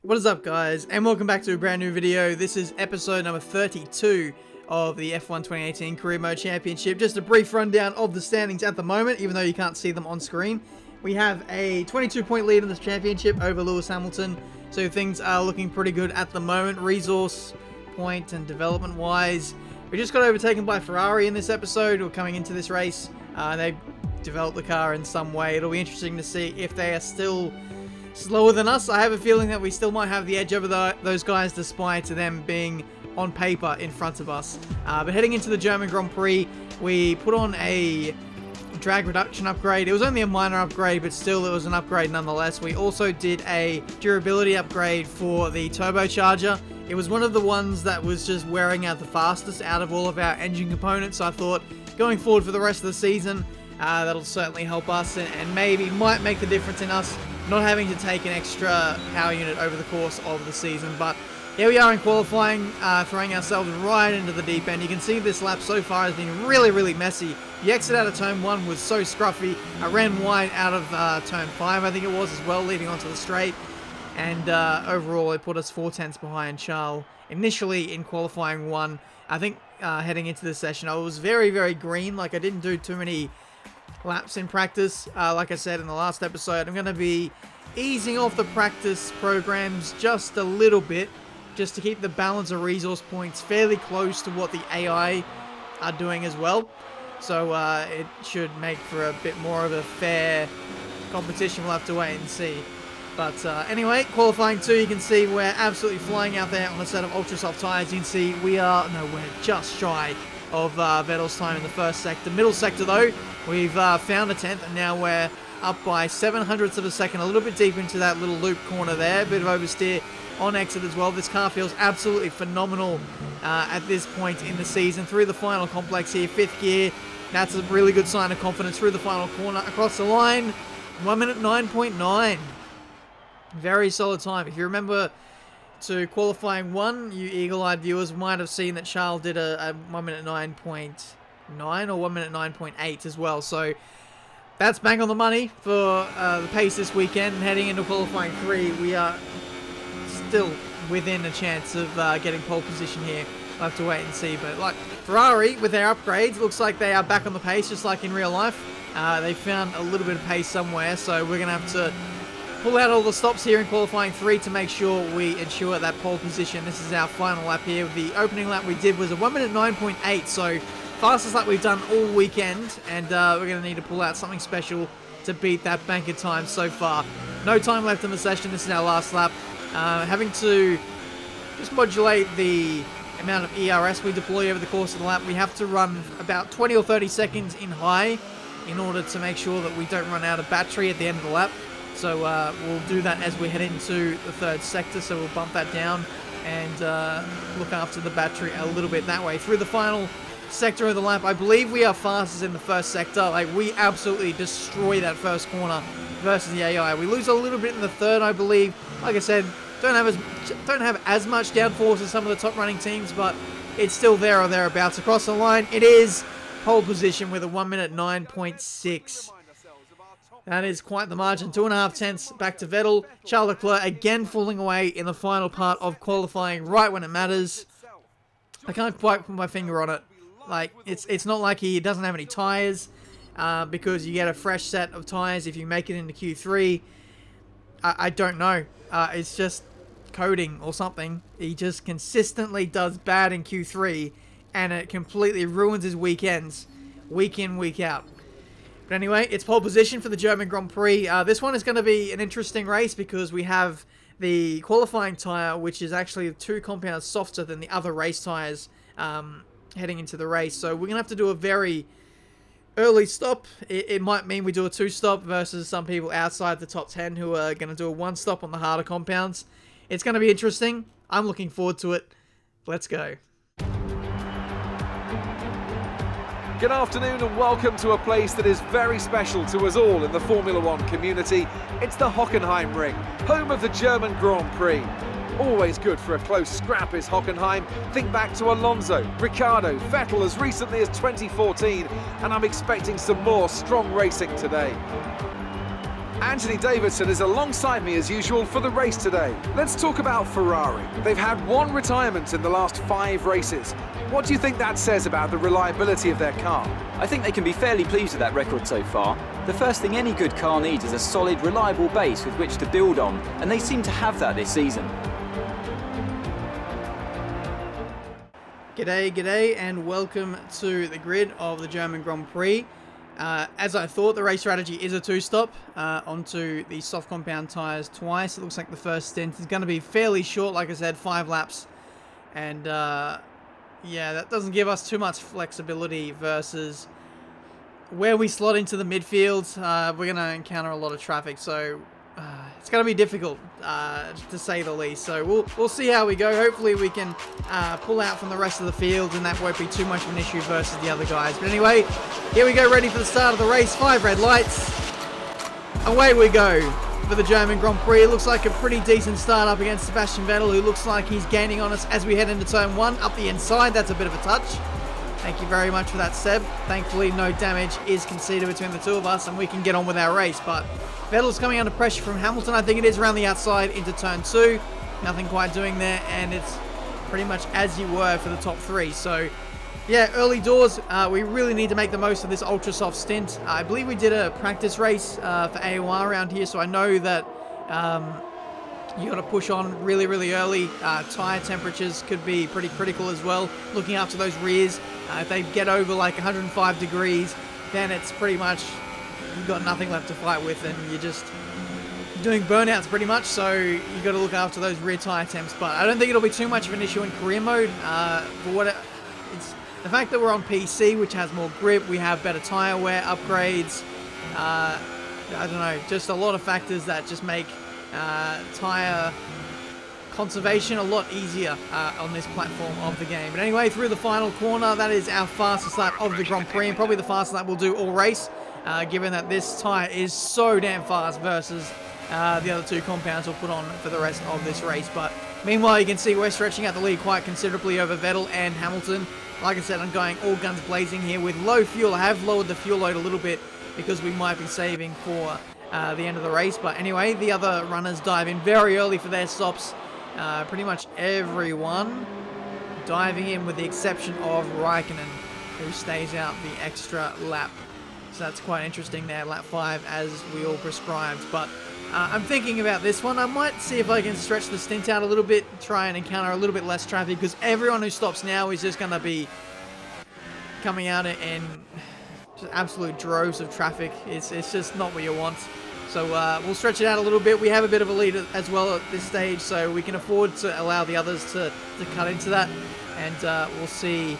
What is up, guys, and welcome back to a brand new video. This is episode number 32 of the F1 2018 Career Mode Championship. Just a brief rundown of the standings at the moment, even though you can't see them on screen. We have a 22-point lead in this championship over Lewis Hamilton, so things are looking pretty good at the moment, resource point and development wise. We just got overtaken by Ferrari in this episode, or coming into this race. They developed the car in some way. It'll be interesting to see if they are still slower than us. I have a feeling that we still might have the edge over those guys, despite them being on paper in front of us. But heading into the German Grand Prix, we put on a drag reduction upgrade. It was only a minor upgrade, but still it was an upgrade nonetheless. We also did a durability upgrade for the turbocharger. It was one of the ones that was just wearing out the fastest out of all of our engine components, so I thought going forward for the rest of the season, that'll certainly help us and maybe might make the difference in us not having to take an extra power unit over the course of the season. But here we are in qualifying, throwing ourselves right into the deep end. You can see this lap so far has been really messy. The exit out of turn 1 was so scruffy. I ran wide out of turn 5, I think it was, as well, leading onto the straight. And overall, it put us 4/10 behind Charles initially in qualifying 1. I think heading into this session, I was very green. Like, I didn't do too many laps in practice. Like I said in the last episode, I'm going to be easing off the practice programs just a little bit, just to keep the balance of resource points fairly close to what the AI are doing as well. So it should make for a bit more of a fair competition. We'll have to wait and see. But anyway, qualifying 2, you can see we're absolutely flying out there on a set of ultra soft tires. You can see we're just shy of Vettel's time in the first sector. Middle sector though, we've found a 10th, and now we're up by 7/100ths of a second, a little bit deep into that little loop corner there. A bit of oversteer on exit as well. This car feels absolutely phenomenal at this point in the season. Through the final complex here, 5th gear. That's a really good sign of confidence through the final corner. Across the line, 1 minute 9.9. Very solid time. If you remember to qualifying 1, you eagle-eyed viewers might have seen that Charles did a 1 minute 9.9 or 1 minute 9.8 as well. So that's bang on the money for the pace this weekend. Heading into qualifying 3, we are still within a chance of getting pole position here. We'll have to wait and see. But like Ferrari, with their upgrades, looks like they are back on the pace, just like in real life. They found a little bit of pace somewhere, so we're going to have to pull out all the stops here in qualifying 3 to make sure we ensure that pole position. This is our final lap here. The opening lap we did was a 1 minute 9.8, so fastest lap we've done all weekend, and we're going to need to pull out something special to beat that banker time so far. No time left in the session. This is our last lap. Having to just modulate the amount of ERS we deploy over the course of the lap. We have to run about 20 or 30 seconds in high in order to make sure that we don't run out of battery at the end of the lap. So we'll do that as we head into the 3rd sector, so we'll bump that down and look after the battery a little bit that way. Through the final sector of the lap, I believe we are fastest in the 1st sector. Like, we absolutely destroy that first corner versus the AI. We lose a little bit in the 3rd, I believe. Like I said, don't have as much downforce as some of the top running teams, but it's still there or thereabouts. Across the line, it is pole position with a 1 minute 9.6. That is quite the margin. 2.5 tenths back to Vettel. Charles Leclerc again falling away in the final part of qualifying, right when it matters. I can't quite put my finger on it. Like, it's not like he doesn't have any tires, because you get a fresh set of tires if you make it into Q3. I don't know. It's just coding or something. He just consistently does bad in Q3, and it completely ruins his weekends, week in, week out. But anyway, it's pole position for the German Grand Prix. This one is going to be an interesting race because we have the qualifying tyre, which is actually 2 compounds softer than the other race tyres heading into the race. So we're going to have to do a very early stop. It might mean we do a 2-stop versus some people outside the top 10 who are going to do a 1-stop on the harder compounds. It's going to be interesting. I'm looking forward to it. Let's go. Good afternoon and welcome to a place that is very special to us all in the Formula One community. It's the Hockenheim ring, home of the German Grand Prix. Always good for a close scrap is Hockenheim. Think back to Alonso, Ricciardo, Vettel as recently as 2014, and I'm expecting some more strong racing today. Anthony Davidson is alongside me as usual for the race today. Let's talk about Ferrari. They've had one retirement in the last 5 races. What do you think that says about the reliability of their car? I think they can be fairly pleased with that record so far. The first thing any good car needs is a solid, reliable base with which to build on, and they seem to have that this season. G'day, and welcome to the grid of the German Grand Prix. As I thought, the race strategy is a 2-stop onto the soft compound tyres twice. It looks like the first stint is going to be fairly short, like I said, 5 laps. And yeah, that doesn't give us too much flexibility versus where we slot into the midfield. We're going to encounter a lot of traffic, so it's going to be difficult to say the least. So we'll see how we go. Hopefully we can pull out from the rest of the field, and that won't be too much of an issue versus the other guys. But anyway, here we go, ready for the start of the race. 5 red lights. Away we go for the German Grand Prix. It looks like a pretty decent start up against Sebastian Vettel, who looks like he's gaining on us as we head into turn 1. Up the inside, that's a bit of a touch. Thank you very much for that, Seb. Thankfully, no damage is conceded between the two of us, and we can get on with our race. But Vettel's coming under pressure from Hamilton. I think it is around the outside into turn 2. Nothing quite doing there, and it's pretty much as you were for the top 3. So, yeah, early doors, we really need to make the most of this ultra soft stint. I believe we did a practice race for AOR around here, so I know that you got to push on really, really early. Tyre temperatures could be pretty critical as well. Looking after those rears, if they get over like 105 degrees, then it's pretty much you've got nothing left to fight with, and you're just doing burnouts pretty much. So you got to look after those rear tyre temps. But I don't think it'll be too much of an issue in career mode. It's the fact that we're on PC, which has more grip, we have better tyre wear upgrades. I don't know, just a lot of factors that just make tyre conservation a lot easier on this platform of the game. But anyway, through the final corner, that is our fastest lap of the Grand Prix, and probably the fastest lap we'll do all race, given that this tyre is so damn fast versus the other 2 compounds we'll put on for the rest of this race. But meanwhile, you can see we're stretching out the lead quite considerably over Vettel and Hamilton. Like I said, I'm going all guns blazing here with low fuel. I have lowered the fuel load a little bit because we might be saving for the end of the race. But anyway, the other runners dive in very early for their stops. Pretty much everyone diving in with the exception of Raikkonen, who stays out the extra lap. So that's quite interesting there, lap 5 as we all prescribed. But I'm thinking about this one. I might see if I can stretch the stint out a little bit, try and encounter a little bit less traffic, because everyone who stops now is just going to be coming out in just absolute droves of traffic. It's just not what you want. So we'll stretch it out a little bit. We have a bit of a lead as well at this stage, so we can afford to allow the others to cut into that, and we'll see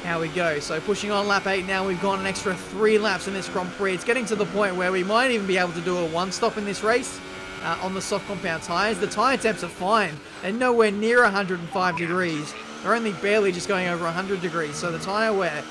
how we go. So pushing on lap 8 now, we've gone an extra 3 laps in this Grand Prix. It's getting to the point where we might even be able to do a 1-stop in this race on the soft compound tyres. The tyre temps are fine. They're nowhere near 105 degrees. They're only barely just going over 100 degrees, so the tyre wear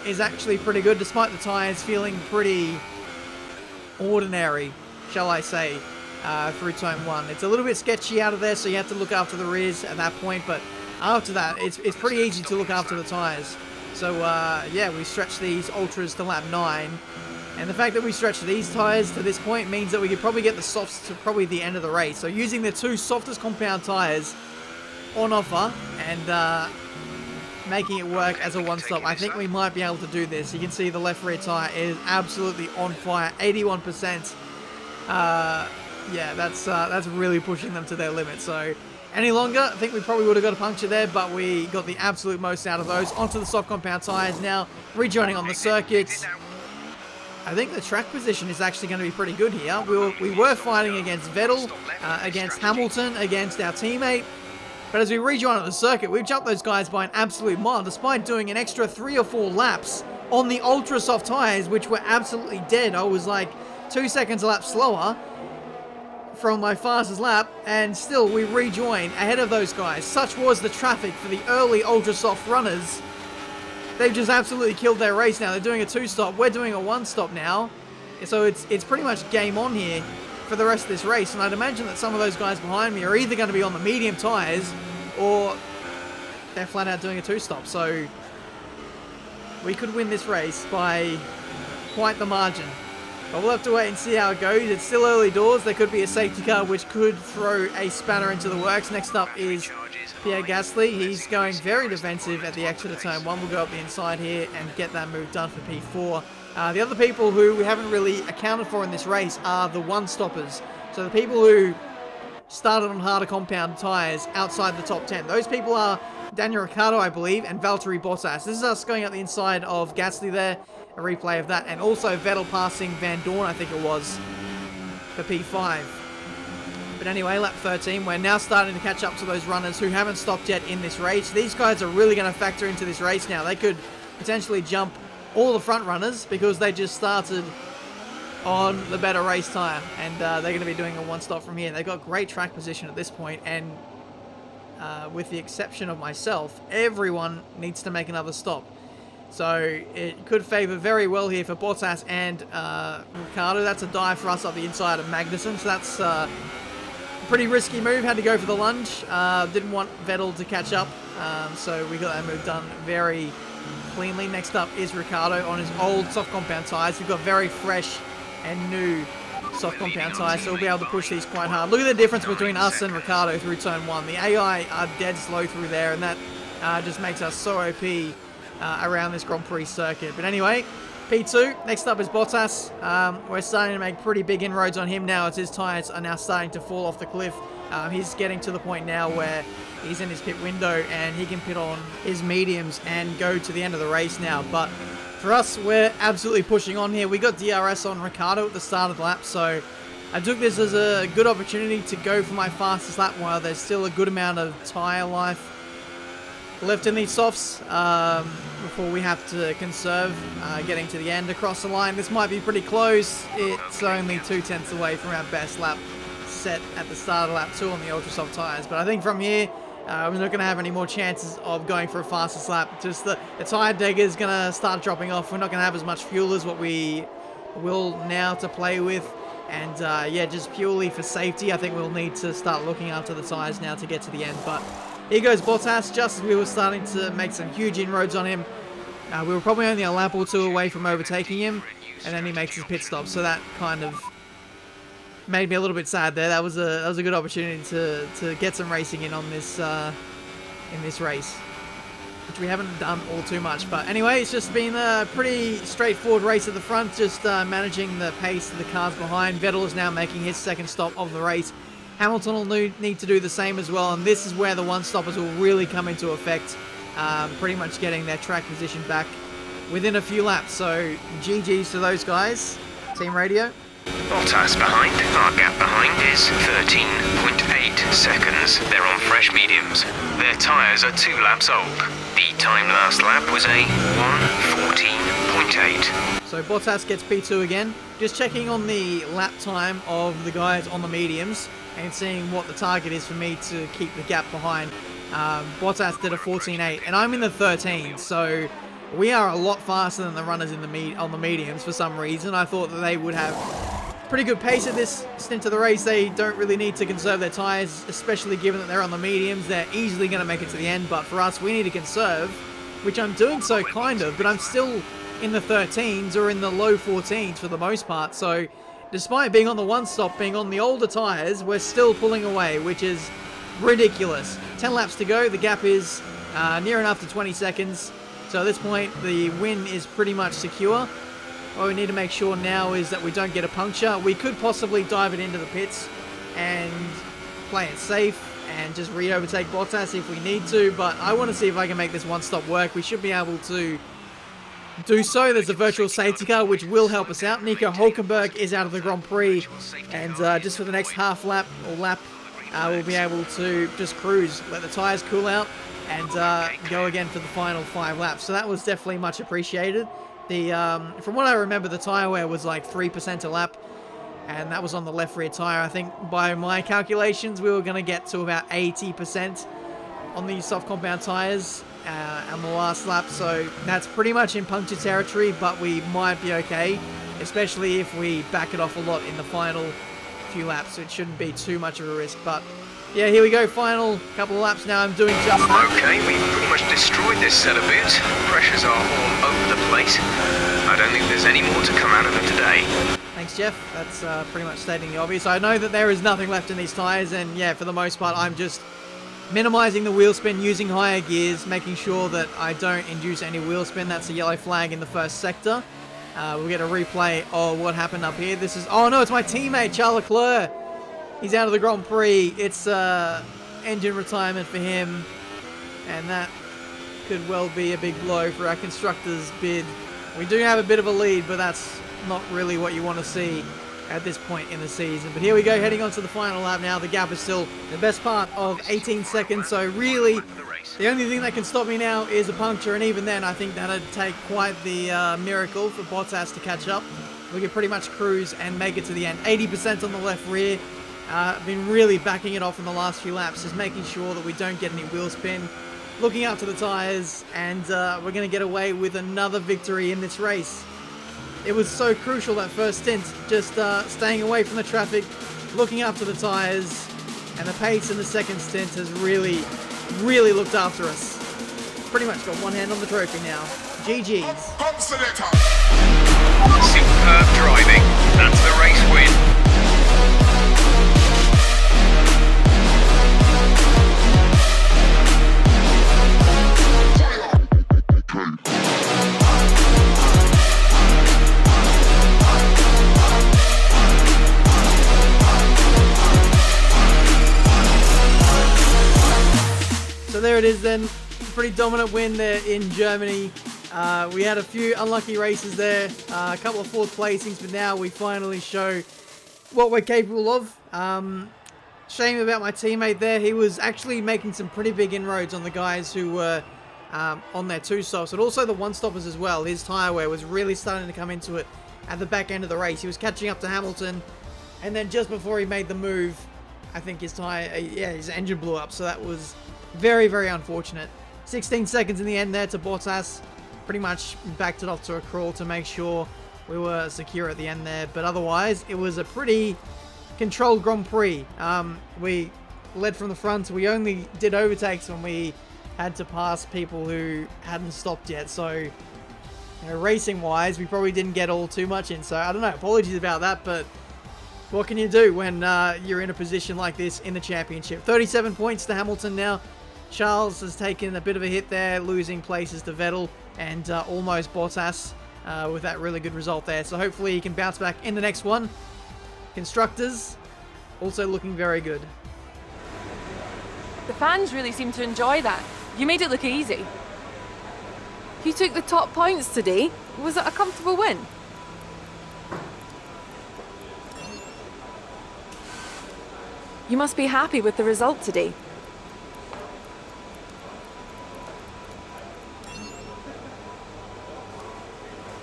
is actually pretty good, despite the tyres feeling pretty ordinary, shall I say, through turn 1. It's a little bit sketchy out of there, so you have to look after the rears at that point, but after that, it's pretty easy to look after the tyres. So, yeah, we stretch these ultras to lap 9, and the fact that we stretch these tyres to this point means that we could probably get the softs to probably the end of the race. So using the 2 softest compound tyres on offer and making it work as a 1-stop, I think we might be able to do this. You can see the left rear tyre is absolutely on fire, 81%. Yeah, that's really pushing them to their limit. So any longer, I think we probably would have got a puncture there, but we got the absolute most out of those. Onto the soft compound tyres now, rejoining on the circuits. I think the track position is actually going to be pretty good here. We were fighting against Vettel, against Hamilton, against our teammate. But as we rejoin on the circuit, we've jumped those guys by an absolute mile, despite doing an extra 3 or 4 laps on the ultra soft tyres, which were absolutely dead. I was like 2 seconds a lap slower from my fastest lap, and still we rejoin ahead of those guys. Such was the traffic for the early ultra soft runners. They've just absolutely killed their race now. They're doing a 2-stop. We're doing a 1-stop now. So it's pretty much game on here for the rest of this race, and I'd imagine that some of those guys behind me are either going to be on the medium tyres or they're flat out doing a 2-stop. So we could win this race by quite the margin. But we'll have to wait and see how it goes. It's still early doors. There could be a safety car which could throw a spanner into the works. Next up is Pierre Gasly. He's going very defensive at the exit of turn 1. We'll go up the inside here and get that move done for P4. The other people who we haven't really accounted for in this race are the one-stoppers. So the people who started on harder compound tyres outside the top 10. Those people are Daniel Ricciardo, I believe, and Valtteri Bottas. This is us going up the inside of Gasly there. A replay of that. And also Vettel passing Van Dorn, I think it was, for P5. But anyway, lap 13, we're now starting to catch up to those runners who haven't stopped yet in this race. These guys are really going to factor into this race now. They could potentially jump all the front runners because they just started on the better race time. And they're going to be doing a one-stop from here. They've got great track position at this point, and with the exception of myself, everyone needs to make another stop. So it could favour very well here for Bottas and Ricciardo. That's a dive for us up the inside of Magnussen. So that's a pretty risky move. Had to go for the lunge. Didn't want Vettel to catch up. So we got that move done very cleanly. Next up is Ricciardo on his old soft compound tyres. We've got very fresh and new soft compound tyres, so we'll be able to push these quite hard. Look at the difference between us and Ricciardo through turn 1. The AI are dead slow through there, and that just makes us so OP around this Grand Prix circuit. But anyway, P2. Next up is Bottas. We're starting to make pretty big inroads on him now as his tyres are now starting to fall off the cliff. He's getting to the point now where he's in his pit window and he can pit on his mediums and go to the end of the race now. But for us, we're absolutely pushing on here. We got DRS on Ricciardo at the start of the lap, so I took this as a good opportunity to go for my fastest lap while there's still a good amount of tyre life left in these softs before we have to conserve getting to the end across the line. This might be pretty close. It's only 2/10 away from our best lap set at the start of lap 2 on the ultra soft tyres. But I think from here, we're not going to have any more chances of going for a fastest lap. Just the tyre degger is going to start dropping off. We're not going to have as much fuel as what we will now to play with. And yeah, just purely for safety, I think we'll need to start looking after the tyres now to get to the end. But here goes Bottas, just as we were starting to make some huge inroads on him. We were probably only a lap or 2 away from overtaking him, and then he makes his pit stop. So that kind of made me a little bit sad there. That was a good opportunity to get some racing in on this in this race, which we haven't done all too much. But anyway, it's just been a pretty straightforward race at the front, just managing the pace of the cars behind. Vettel is now making his second stop of the race. Hamilton will need to do the same as well, and this is where the one-stoppers will really come into effect, pretty much getting their track position back within a few laps. So GG's to those guys. Team Radio. Bottas behind. Our gap behind is 13.8 seconds. They're on fresh mediums. Their tyres are 2 laps old. The time last lap was a 1:14.8. So Bottas gets P2 again. Just checking on the lap time of the guys on the mediums and seeing what the target is for me to keep the gap behind. Bottas did a 14.8 and I'm in the 13, so we are a lot faster than the runners in on the mediums for some reason. I thought that they would have pretty good pace at this stint of the race. They don't really need to conserve their tyres, especially given that they're on the mediums. They're easily going to make it to the end, but for us, we need to conserve, which I'm doing so kind of, but I'm still in the 13s or in the low 14s for the most part. So despite being on the one stop, being on the older tyres, we're still pulling away, which is ridiculous. 10 laps to go. The gap is near enough to 20 seconds. So at this point, the win is pretty much secure. What we need to make sure now is that we don't get a puncture. We could possibly dive it into the pits and play it safe and just re-overtake Bottas if we need to, but I want to see if I can make this one-stop work. We should be able to do so. There's a virtual safety car which will help us out. Nico Hülkenberg is out of the Grand Prix, and just for the next half lap or lap, we'll be able to just cruise, let the tyres cool out, and go again for the final 5 laps. So that was definitely much appreciated. From what I remember, the tyre wear was like 3% a lap, and that was on the left rear tyre. I think by my calculations, we were going to get to about 80% on the soft compound tyres on the last lap. So that's pretty much in puncture territory, but we might be okay, especially if we back it off a lot in the final few laps. So it shouldn't be too much of a risk. But yeah, here we go. Final couple of laps now. I'm doing just that. Okay, we've pretty much destroyed this set of boots. Pressures are all over the place. I don't think there's any more to come out of them today. Thank Thanks, Jeff. That's pretty much stating the obvious. I know that there is nothing left in these tyres, and yeah, for the most part, I'm just minimizing the wheel spin, using higher gears, making sure that I don't induce any wheel spin. That's a yellow flag in the first sector. We'll get a replay of what happened up here. This is, oh no, it's my teammate, Charles Leclerc. He's out of the Grand Prix. It's engine retirement for him, and that could well be a big blow for our constructors bid. We do have a bit of a lead, but that's not really what you want to see at this point in the season. But here we go, heading on to the final lap now. The gap is still the best part of 18 seconds, so really the only thing that can stop me now is a puncture, and even then I think that'd take quite the miracle for Bottas to catch up. We could pretty much cruise and make it to the end. 80% on the left rear. Been really backing it off in the last few laps, just making sure that we don't get any wheel spin, looking after the tyres, and we're going to get away with another victory in this race. It was so crucial that first stint, just staying away from the traffic, looking after the tyres, and the pace in the second stint has really looked after us. Pretty much got one hand on the trophy now. GG's. Superb driving. That's the race win. So there it is then, pretty dominant win there in Germany. We had a few unlucky races there, a couple of fourth placings, but now we finally show what we're capable of. Shame about my teammate there. He was actually making some pretty big inroads on the guys who were on their two stops, but also the one stoppers as well. His tyre wear was really starting to come into it at the back end of the race. He was catching up to Hamilton, and then just before he made the move, I think his his engine blew up, so that was very unfortunate. 16 seconds in the end there to Bottas. Pretty much backed it off to a crawl to make sure we were secure at the end there. But otherwise, it was a pretty controlled Grand Prix. We led from the front. We only did overtakes when we had to pass people who hadn't stopped yet. So, you know, racing-wise, we probably didn't get all too much in. So, I don't know. Apologies about that, but what can you do when you're in a position like this in the championship? 37 points to Hamilton now. Charles has taken a bit of a hit there, losing places to Vettel and almost Bottas with that really good result there. So hopefully he can bounce back in the next one. Constructors also looking very good. The fans really seem to enjoy that. You made it look easy. You took the top points today. Was it a comfortable win? You must be happy with the result today.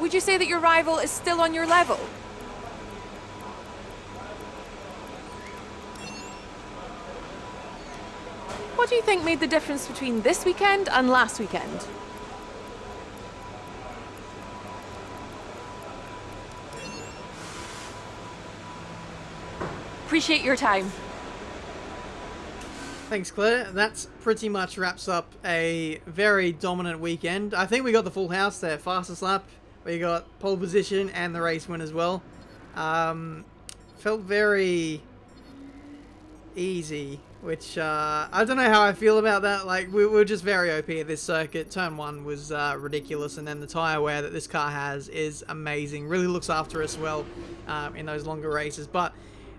Would you say that your rival is still on your level? What do you think made the difference between this weekend and last weekend? Appreciate your time. Thanks, Claire. That pretty much wraps up a very dominant weekend. I think we got the full house there. Fastest lap, we got pole position and the race win as well. Felt very easy, which I don't know how I feel about that. Like, we were just very OP at this circuit. Turn 1 was ridiculous, and then the tyre wear that this car has is amazing. Really looks after us well in those longer races. But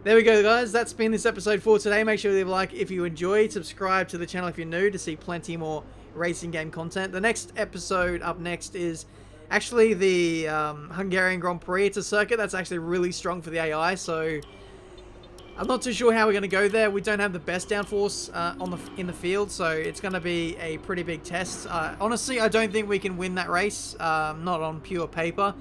there we go, guys. That's been this episode for today. Make sure you leave a like if you enjoyed. Subscribe to the channel if you're new to see plenty more racing game content. The next episode up next is actually the Hungarian Grand Prix. It's a circuit that's actually really strong for the AI, so I'm not too sure how we're going to go there. We don't have the best downforce in the field, so it's going to be a pretty big test. Honestly, I don't think we can win that race, not on pure paper.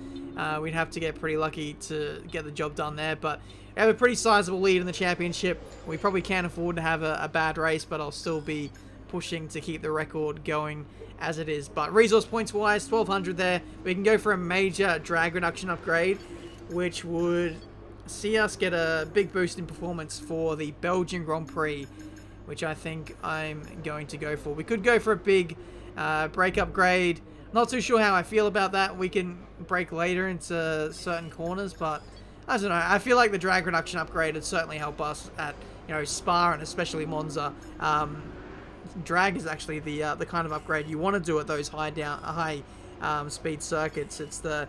We'd have to get pretty lucky to get the job done there, but we have a pretty sizable lead in the championship. We probably can't afford to have a bad race, but I'll still be pushing to keep the record going as it is. But resource points wise, 1200 there. We can go for a major drag reduction upgrade, which would see us get a big boost in performance for the Belgian Grand Prix, which I think I'm going to go for. We could go for a big brake upgrade. Not too sure how I feel about that. We can brake later into certain corners, but I don't know. I feel like the drag reduction upgrade would certainly help us at, you know, Spa and especially Monza. Drag is actually the kind of upgrade you want to do at those high speed circuits. It's the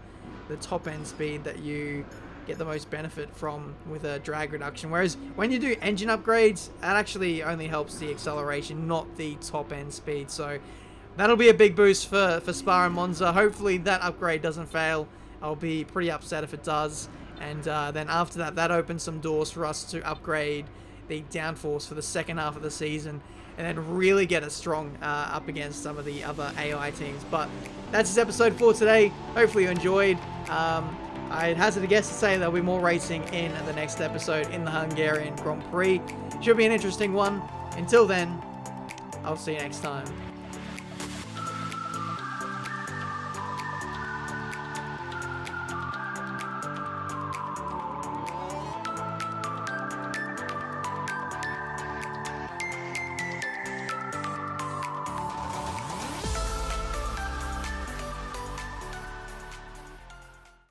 top end speed that you get the most benefit from with a drag reduction. Whereas when you do engine upgrades, that actually only helps the acceleration, not the top end speed. So that'll be a big boost for Spa and Monza. Hopefully that upgrade doesn't fail. I'll be pretty upset if it does. And then after that, that opens some doors for us to upgrade the downforce for the second half of the season, and then really get us strong up against some of the other AI teams. But that's this episode for today. Hopefully you enjoyed. I'd hazard a guess to say there'll be more racing in the next episode in the Hungarian Grand Prix. Should be an interesting one. Until then, I'll see you next time.